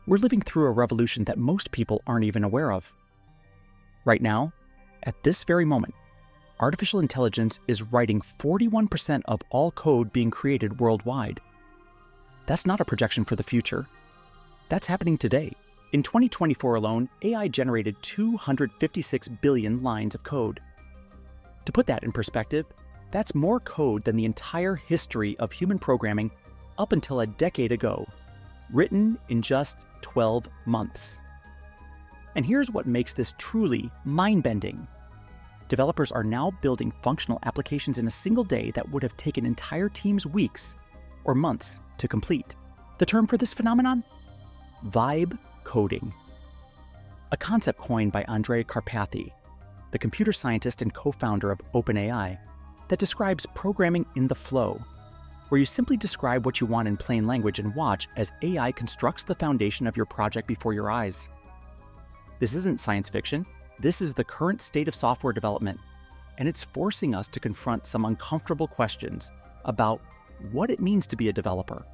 we're living through a revolution that most people aren't even aware of. Right now, at this very moment, artificial intelligence is writing 41% of all code being created worldwide. That's not a projection for the future. That's happening today. In 2024 alone, AI generated 256 billion lines of code. To put that in perspective, that's more code than the entire history of human programming up until a decade ago, written in just 12 months. And here's what makes this truly mind-bending. Developers are now building functional applications in a single day that would have taken entire teams weeks or months to complete. The term for this phenomenon? Vibe coding. A concept coined by Andrej Karpathy, the computer scientist and co-founder of OpenAI, that describes programming in the flow, where you simply describe what you want in plain language and watch as AI constructs the foundation of your project before your eyes. This isn't science fiction. This is the current state of software development, and it's forcing us to confront some uncomfortable questions about what it means to be a developer,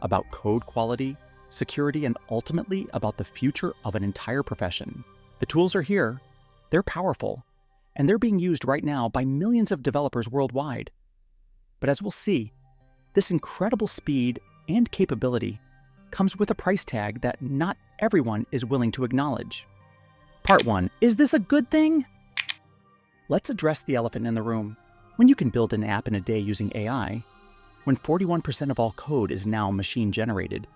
about code quality, security, and ultimately about the future of an entire profession. The tools are here, they're powerful, and they're being used right now by millions of developers worldwide. But as we'll see, this incredible speed and capability comes with a price tag that not everyone is willing to acknowledge. Part 1. Is this a good thing? Let's address the elephant in the room. When you can build an app in a day using AI, when 41% of all code is now machine-generated,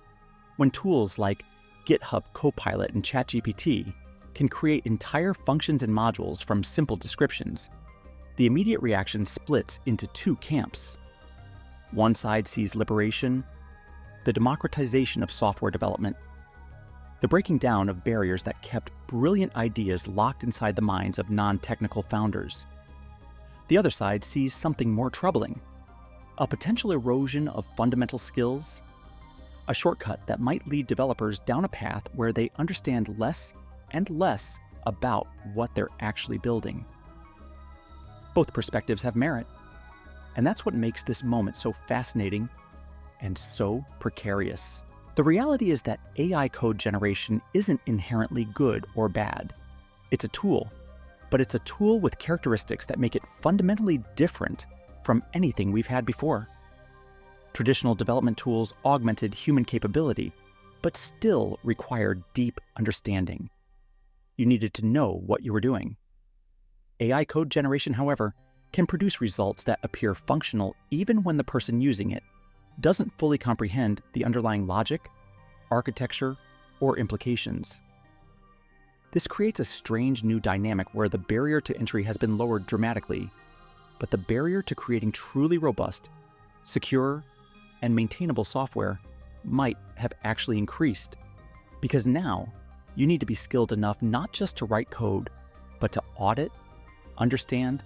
when tools like GitHub Copilot and ChatGPT can create entire functions and modules from simple descriptions, the immediate reaction splits into two camps. One side sees liberation, the democratization of software development, the breaking down of barriers that kept brilliant ideas locked inside the minds of non-technical founders. The other side sees something more troubling, a potential erosion of fundamental skills, a shortcut that might lead developers down a path where they understand less and less about what they're actually building. Both perspectives have merit, and that's what makes this moment so fascinating and so precarious. The reality is that AI code generation isn't inherently good or bad. It's a tool, but it's a tool with characteristics that make it fundamentally different from anything we've had before. Traditional development tools augmented human capability, but still required deep understanding. You needed to know what you were doing. AI code generation, however, can produce results that appear functional even when the person using it doesn't fully comprehend the underlying logic, architecture, or implications. This creates a strange new dynamic where the barrier to entry has been lowered dramatically, but the barrier to creating truly robust, secure, and maintainable software might have actually increased, because now you need to be skilled enough not just to write code, but to audit, understand,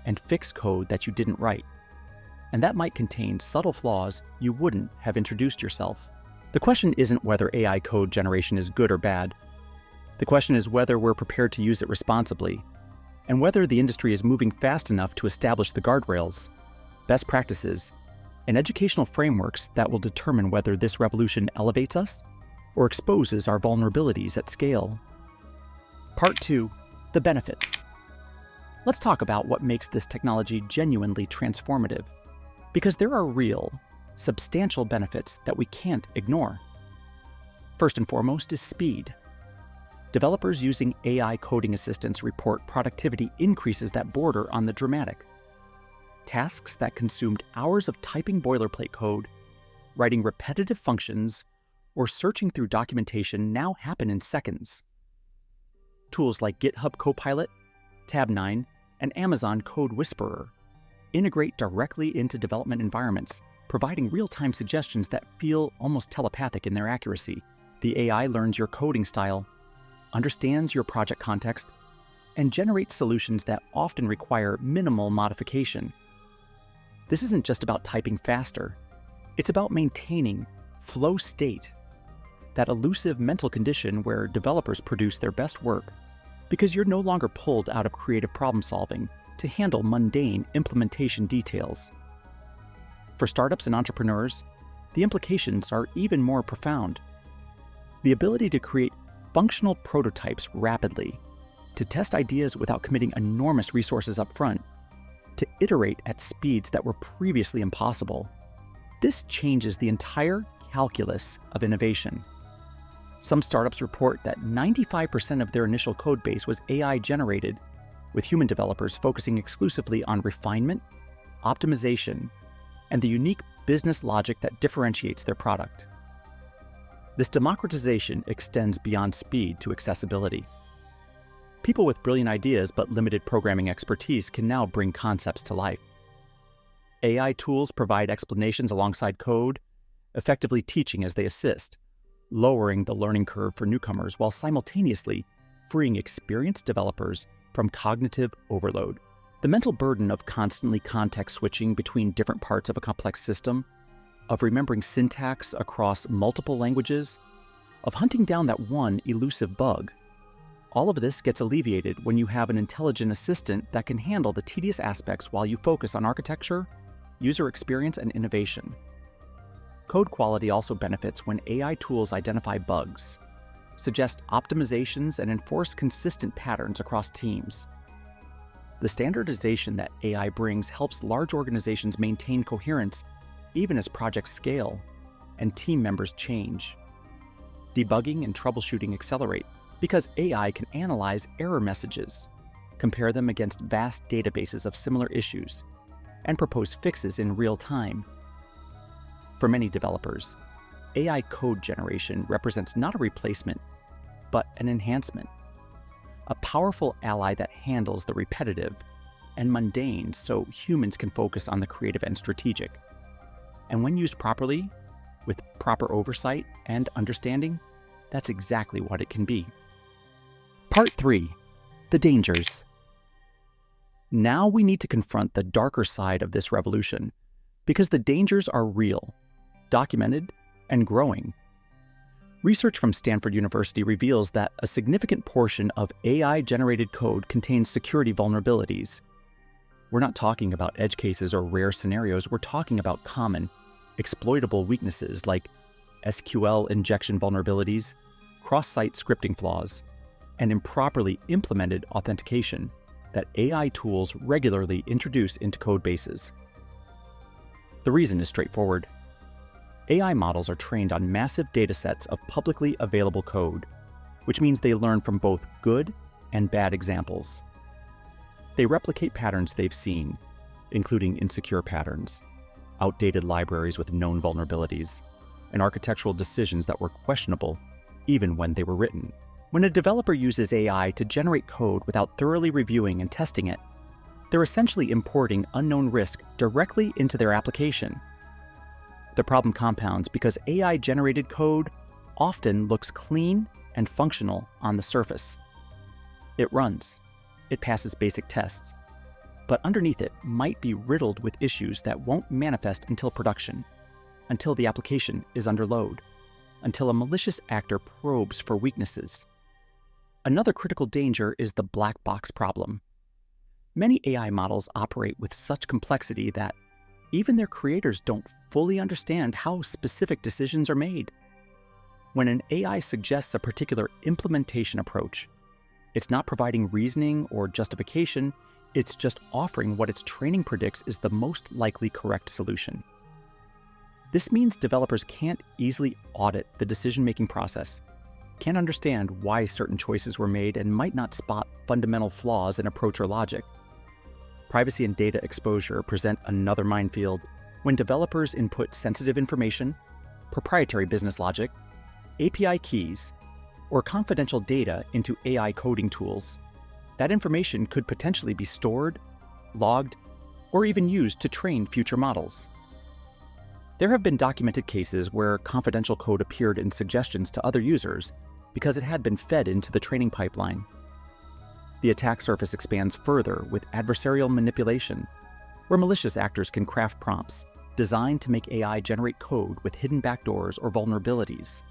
and fix code that you didn't write. And that might contain subtle flaws you wouldn't have introduced yourself. The question isn't whether AI code generation is good or bad. The question is whether we're prepared to use it responsibly, and whether the industry is moving fast enough to establish the guardrails, best practices, and educational frameworks that will determine whether this revolution elevates us or exposes our vulnerabilities at scale. Part 2. The benefits. Let's talk about what makes this technology genuinely transformative, because there are real, substantial benefits that we can't ignore. First and foremost is speed. Developers using AI coding assistants report productivity increases that border on the dramatic. Tasks that consumed hours of typing boilerplate code, writing repetitive functions, or searching through documentation now happen in seconds. Tools like GitHub Copilot, Tab9, and Amazon Code Whisperer integrate directly into development environments, providing real-time suggestions that feel almost telepathic in their accuracy. The AI learns your coding style, understands your project context, and generates solutions that often require minimal modification. This isn't just about typing faster. It's about maintaining flow state, that elusive mental condition where developers produce their best work because you're no longer pulled out of creative problem solving to handle mundane implementation details. For startups and entrepreneurs, the implications are even more profound. The ability to create functional prototypes rapidly, to test ideas without committing enormous resources up front, to iterate at speeds that were previously impossible. This changes the entire calculus of innovation. Some startups report that 95% of their initial code base was AI generated, with human developers focusing exclusively on refinement, optimization, and the unique business logic that differentiates their product. This democratization extends beyond speed to accessibility. People with brilliant ideas but limited programming expertise can now bring concepts to life. AI tools provide explanations alongside code, effectively teaching as they assist, lowering the learning curve for newcomers while simultaneously freeing experienced developers from cognitive overload. The mental burden of constantly context switching between different parts of a complex system, of remembering syntax across multiple languages, of hunting down that one elusive bug. All of this gets alleviated when you have an intelligent assistant that can handle the tedious aspects while you focus on architecture, user experience, and innovation. Code quality also benefits when AI tools identify bugs, suggest optimizations, and enforce consistent patterns across teams. The standardization that AI brings helps large organizations maintain coherence even as projects scale and team members change. Debugging and troubleshooting accelerate because AI can analyze error messages, compare them against vast databases of similar issues, and propose fixes in real time. For many developers, AI code generation represents not a replacement, but an enhancement, a powerful ally that handles the repetitive and mundane so humans can focus on the creative and strategic. And when used properly, with proper oversight and understanding, that's exactly what it can be. Part 3. The dangers. Now we need to confront the darker side of this revolution, because the dangers are real, documented, and growing. Research from Stanford University reveals that a significant portion of AI-generated code contains security vulnerabilities. We're not talking about edge cases or rare scenarios, we're talking about common, exploitable weaknesses like SQL injection vulnerabilities, cross-site scripting flaws, and improperly implemented authentication that AI tools regularly introduce into code bases. The reason is straightforward. AI models are trained on massive datasets of publicly available code, which means they learn from both good and bad examples. They replicate patterns they've seen, including insecure patterns, outdated libraries with known vulnerabilities, and architectural decisions that were questionable even when they were written. When a developer uses AI to generate code without thoroughly reviewing and testing it, they're essentially importing unknown risk directly into their application. The problem compounds because AI-generated code often looks clean and functional on the surface. It runs, it passes basic tests, but underneath it might be riddled with issues that won't manifest until production, until the application is under load, until a malicious actor probes for weaknesses. Another critical danger is the black box problem. Many AI models operate with such complexity that even their creators don't fully understand how specific decisions are made. When an AI suggests a particular implementation approach, it's not providing reasoning or justification, it's just offering what its training predicts is the most likely correct solution. This means developers can't easily audit the decision-making process, can't understand why certain choices were made, and might not spot fundamental flaws in approach or logic. Privacy and data exposure present another minefield. When developers input sensitive information, proprietary business logic, API keys, or confidential data into AI coding tools, that information could potentially be stored, logged, or even used to train future models. There have been documented cases where confidential code appeared in suggestions to other users because it had been fed into the training pipeline. The attack surface expands further with adversarial manipulation, where malicious actors can craft prompts designed to make AI generate code with hidden backdoors or vulnerabilities.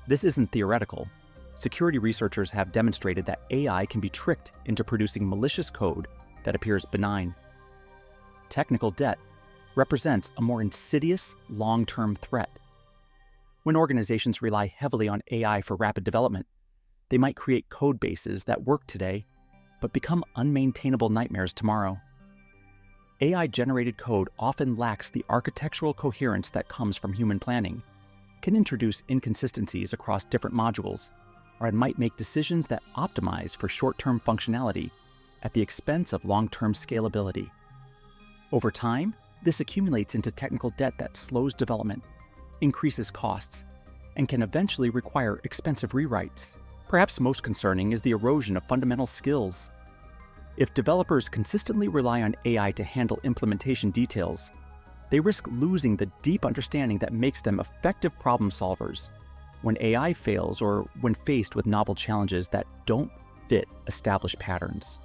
This isn't theoretical. Security researchers have demonstrated that AI can be tricked into producing malicious code that appears benign. Technical debt represents a more insidious long-term threat. When organizations rely heavily on AI for rapid development, they might create code bases that work today, but become unmaintainable nightmares tomorrow. AI-generated code often lacks the architectural coherence that comes from human planning, can introduce inconsistencies across different modules, or it might make decisions that optimize for short-term functionality at the expense of long-term scalability. Over time, this accumulates into technical debt that slows development, increases costs, and can eventually require expensive rewrites. Perhaps most concerning is the erosion of fundamental skills. If developers consistently rely on AI to handle implementation details, they risk losing the deep understanding that makes them effective problem solvers when AI fails or when faced with novel challenges that don't fit established patterns.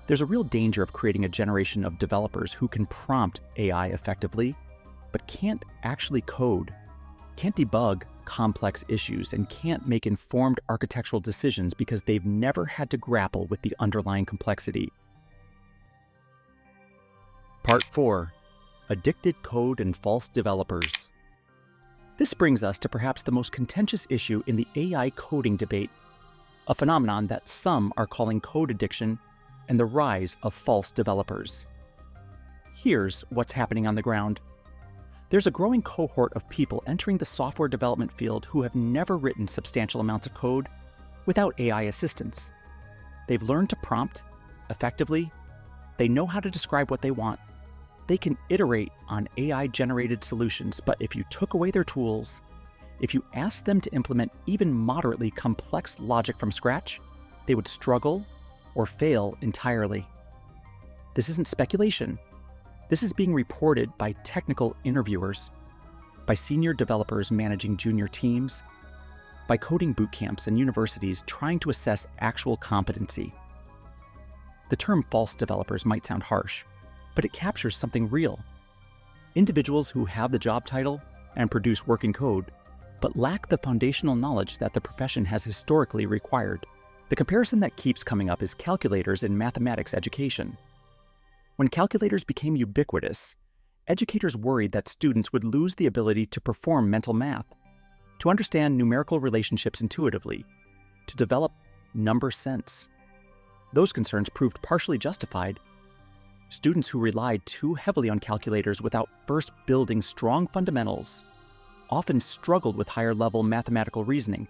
There's a real danger of creating a generation of developers who can prompt AI effectively, but can't actually code, can't debug complex issues, and can't make informed architectural decisions because they've never had to grapple with the underlying complexity. Part 4. Addicted Code and False Developers. This brings us to perhaps the most contentious issue in the AI coding debate, a phenomenon that some are calling code addiction and the rise of false developers. Here's what's happening on the ground. There's a growing cohort of people entering the software development field who have never written substantial amounts of code without AI assistance. They've learned to prompt effectively, they know how to describe what they want, they can iterate on AI-generated solutions, but if you took away their tools, if you asked them to implement even moderately complex logic from scratch, they would struggle or fail entirely. This isn't speculation. This is being reported by technical interviewers, by senior developers managing junior teams, by coding boot camps and universities trying to assess actual competency. The term false developers might sound harsh, but it captures something real. Individuals who have the job title and produce working code, but lack the foundational knowledge that the profession has historically required. The comparison that keeps coming up is calculators in mathematics education. When calculators became ubiquitous, educators worried that students would lose the ability to perform mental math, to understand numerical relationships intuitively, to develop number sense. Those concerns proved partially justified. Students who relied too heavily on calculators without first building strong fundamentals often struggled with higher-level mathematical reasoning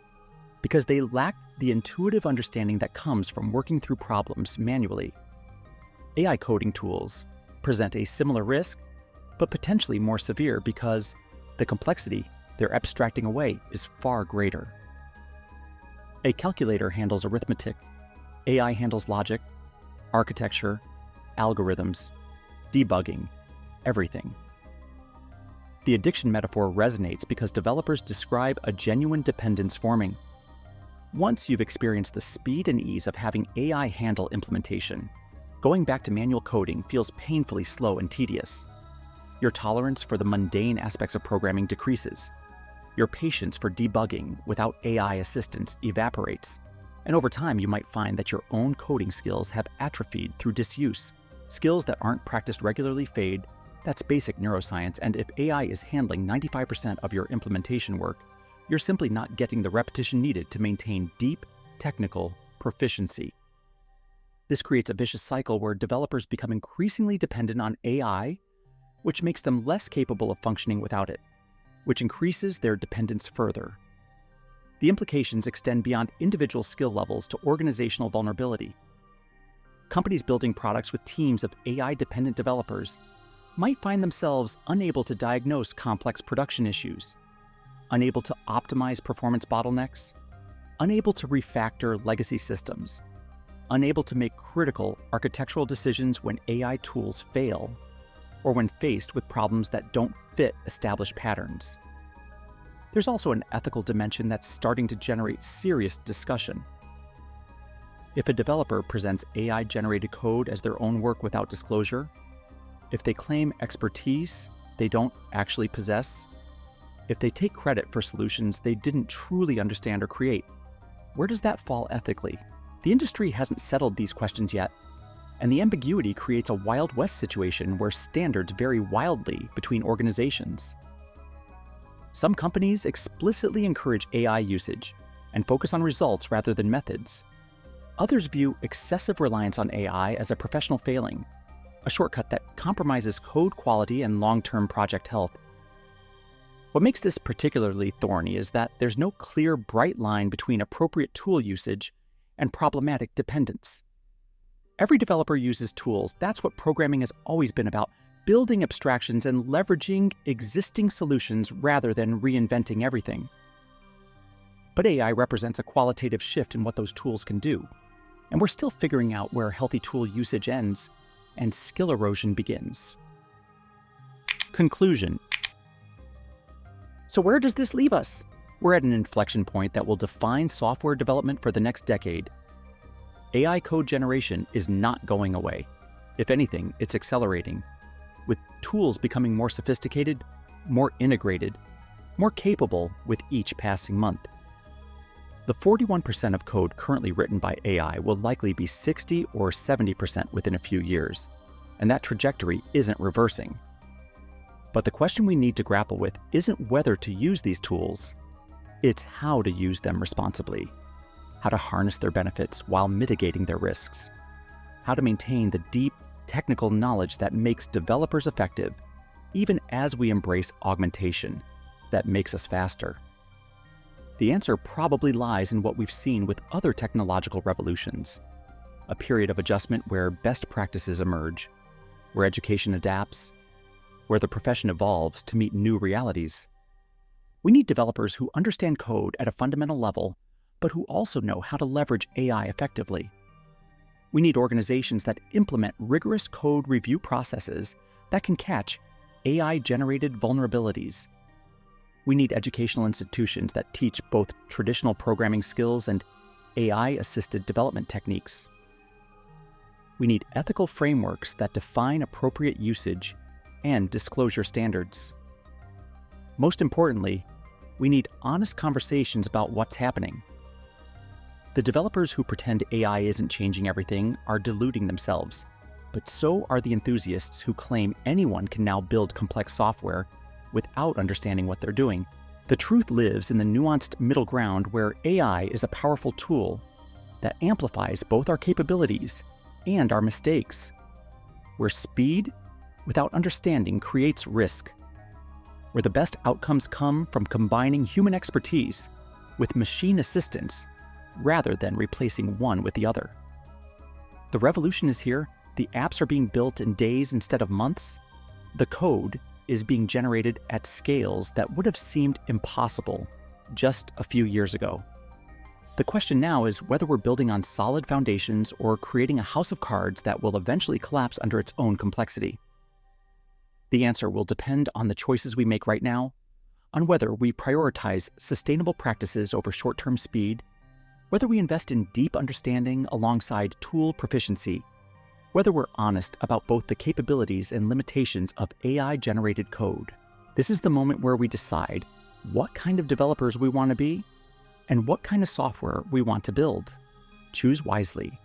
because they lacked the intuitive understanding that comes from working through problems manually. AI coding tools present a similar risk, but potentially more severe because the complexity they're abstracting away is far greater. A calculator handles arithmetic, AI handles logic, architecture, algorithms, debugging, everything. The addiction metaphor resonates because developers describe a genuine dependence forming. Once you've experienced the speed and ease of having AI handle implementation, going back to manual coding feels painfully slow and tedious. Your tolerance for the mundane aspects of programming decreases. Your patience for debugging without AI assistance evaporates. And over time, you might find that your own coding skills have atrophied through disuse. Skills that aren't practiced regularly fade. That's basic neuroscience, and if AI is handling 95% of your implementation work, you're simply not getting the repetition needed to maintain deep technical proficiency. This creates a vicious cycle where developers become increasingly dependent on AI, which makes them less capable of functioning without it, which increases their dependence further. The implications extend beyond individual skill levels to organizational vulnerability. Companies building products with teams of AI-dependent developers might find themselves unable to diagnose complex production issues, unable to optimize performance bottlenecks, unable to refactor legacy systems, unable to make critical architectural decisions when AI tools fail, or when faced with problems that don't fit established patterns. There's also an ethical dimension that's starting to generate serious discussion. If a developer presents AI-generated code as their own work without disclosure, if they claim expertise they don't actually possess, if they take credit for solutions they didn't truly understand or create, where does that fall ethically? The industry hasn't settled these questions yet, and the ambiguity creates a Wild West situation where standards vary wildly between organizations. Some companies explicitly encourage AI usage and focus on results rather than methods. Others view excessive reliance on AI as a professional failing, a shortcut that compromises code quality and long-term project health. What makes this particularly thorny is that there's no clear, bright line between appropriate tool usage and problematic dependence. Every developer uses tools. That's what programming has always been about, building abstractions and leveraging existing solutions rather than reinventing everything. But AI represents a qualitative shift in what those tools can do, and we're still figuring out where healthy tool usage ends and skill erosion begins. Conclusion. So where does this leave us? We're at an inflection point that will define software development for the next decade. AI code generation is not going away. If anything, it's accelerating, with tools becoming more sophisticated, more integrated, more capable with each passing month. The 41% of code currently written by AI will likely be 60 or 70% within a few years, and that trajectory isn't reversing. But the question we need to grapple with isn't whether to use these tools, it's how to use them responsibly, how to harness their benefits while mitigating their risks, how to maintain the deep technical knowledge that makes developers effective, even as we embrace augmentation that makes us faster. The answer probably lies in what we've seen with other technological revolutions, a period of adjustment where best practices emerge, where education adapts, where the profession evolves to meet new realities. We need developers who understand code at a fundamental level, but who also know how to leverage AI effectively. We need organizations that implement rigorous code review processes that can catch AI-generated vulnerabilities. We need educational institutions that teach both traditional programming skills and AI-assisted development techniques. We need ethical frameworks that define appropriate usage and disclosure standards. Most importantly, we need honest conversations about what's happening. The developers who pretend AI isn't changing everything are deluding themselves, but so are the enthusiasts who claim anyone can now build complex software without understanding what they're doing. The truth lives in the nuanced middle ground where AI is a powerful tool that amplifies both our capabilities and our mistakes, where speed without understanding creates risk, where the best outcomes come from combining human expertise with machine assistance rather than replacing one with the other. The revolution is here. The apps are being built in days instead of months. The code is being generated at scales that would have seemed impossible just a few years ago. The question now is whether we're building on solid foundations or creating a house of cards that will eventually collapse under its own complexity. The answer will depend on the choices we make right now, on whether we prioritize sustainable practices over short-term speed, whether we invest in deep understanding alongside tool proficiency, whether we're honest about both the capabilities and limitations of AI-generated code. This is the moment where we decide what kind of developers we want to be and what kind of software we want to build. Choose wisely.